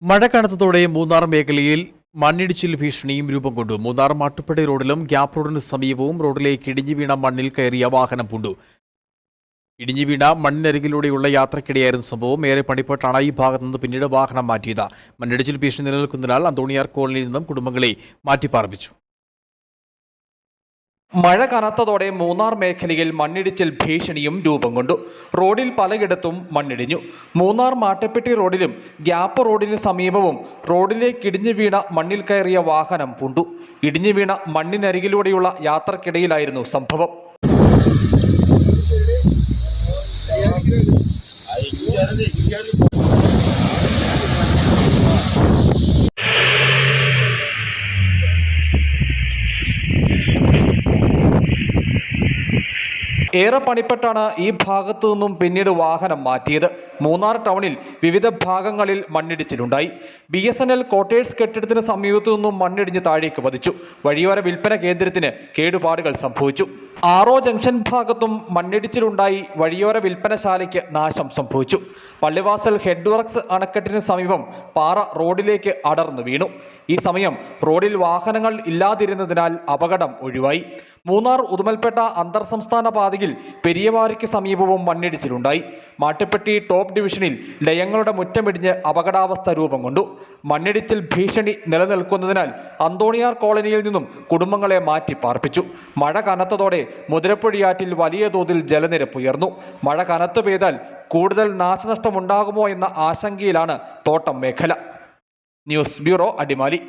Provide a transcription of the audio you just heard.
മഴ കനത്തതോടെ മൂന്നാർ മേഖലയിൽ മണ്ണിടിച്ചിൽ ഭീഷണിയും രൂപം കൊണ്ടു. മൂന്നാർ മാട്ടുപ്പെട്ടി റോഡിലും ഗ്യാപ് റോഡിന് സമീപവും റോഡിലേക്ക് ഇടിഞ്ഞു വീണ മണ്ണിൽ കയറിയ വാഹനം പൂണ്ടു. ഇടിഞ്ഞു വീണ മണ്ണിനരികിലൂടെയുള്ള യാത്രക്കിടെയായിരുന്നു സംഭവം. ഏറെ പണിപ്പെട്ടാണ് ഈ ഭാഗത്തു നിന്ന് പിന്നീട് വാഹനം മാറ്റിയത്. മണ്ണിടിച്ചിൽ ഭീഷണി നിലനിൽക്കുന്നതിനാൽ അന്തോണിയാർ കോളനിയിൽ നിന്നും കുടുംബങ്ങളെ മാറ്റിപ്പാർപ്പിച്ചു. മഴ കനത്തതോടെ മൂന്നാർ മേഖലയിൽ മണ്ണിടിച്ചിൽ ഭീഷണിയും രൂപം കൊണ്ടു. റോഡിൽ പലയിടത്തും മണ്ണിടിഞ്ഞു. മൂന്നാർ മാട്ടുപ്പെട്ടി റോഡിലും ഗ്യാപ് റോഡിന് സമീപവും റോഡിലേക്ക് ഇടിഞ്ഞു വീണ മണ്ണിൽ കയറിയ വാഹനം പൂണ്ടു. ഇടിഞ്ഞു വീണ മണ്ണിനരികിലൂടെയുള്ള യാത്രക്കിടയിലായിരുന്നു സംഭവം. ഏറെ പണിപ്പെട്ടാണ് ഈ ഭാഗത്തു നിന്നും പിന്നീട് വാഹനം മാറ്റിയത്. മൂന്നാർ ടൗണിൽ വിവിധ ഭാഗങ്ങളിൽ മണ്ണിടിച്ചിലുണ്ടായി. BSNL ക്വാർട്ടേഴ്സ് കെട്ടിടത്തിന് സമീപത്തു നിന്നും മണ്ണിടിഞ്ഞ് താഴേക്ക് പതിച്ചു. വഴിയോര വിൽപ്പന കേന്ദ്രത്തിന് കേടുപാടുകൾ സംഭവിച്ചു. ആറോ ജംഗ്ഷൻ ഭാഗത്തും മണ്ണിടിച്ചിലുണ്ടായി. വഴിയോര വിൽപ്പനശാലയ്ക്ക് നാശം സംഭവിച്ചു. പള്ളിവാസൽ ഹെഡ് വർക്ക്സ് അണക്കെട്ടിന് സമീപം പാറ റോഡിലേക്ക് അടർന്നു വീണു. ഈ സമയം റോഡിൽ വാഹനങ്ങൾ ഇല്ലാതിരുന്നതിനാൽ അപകടം ഒഴിവായി. മൂന്നാർ ഉദുമൽപേട്ട അന്തർ സംസ്ഥാന പാതയിൽ പെരിയവാരിക്ക് സമീപവും മണ്ണിടിച്ചിലുണ്ടായി. മാട്ടുപ്പെട്ടി ടോപ്പ് ഡിവിഷനിൽ ലയങ്ങളുടെ മുറ്റമിടിഞ്ഞ് അപകടാവസ്ഥ രൂപം കൊണ്ടു. മണ്ണിടിച്ചിൽ ഭീഷണി നിലനിൽക്കുന്നതിനാൽ അന്തോണിയാർ കോളനിയിൽ നിന്നും കുടുംബങ്ങളെ മാറ്റി പാർപ്പിച്ചു. മഴ കനത്തതോടെ മുതിരപ്പുഴയാറ്റിൽ വലിയ തോതിൽ ജലനിരപ്പ് ഉയർന്നു. മഴ കനത്തു പെയ്താൽ കൂടുതൽ നാശനഷ്ടമുണ്ടാകുമോ എന്ന ആശങ്കയിലാണ് തോട്ടം മേഖല. News bureau, Adimali.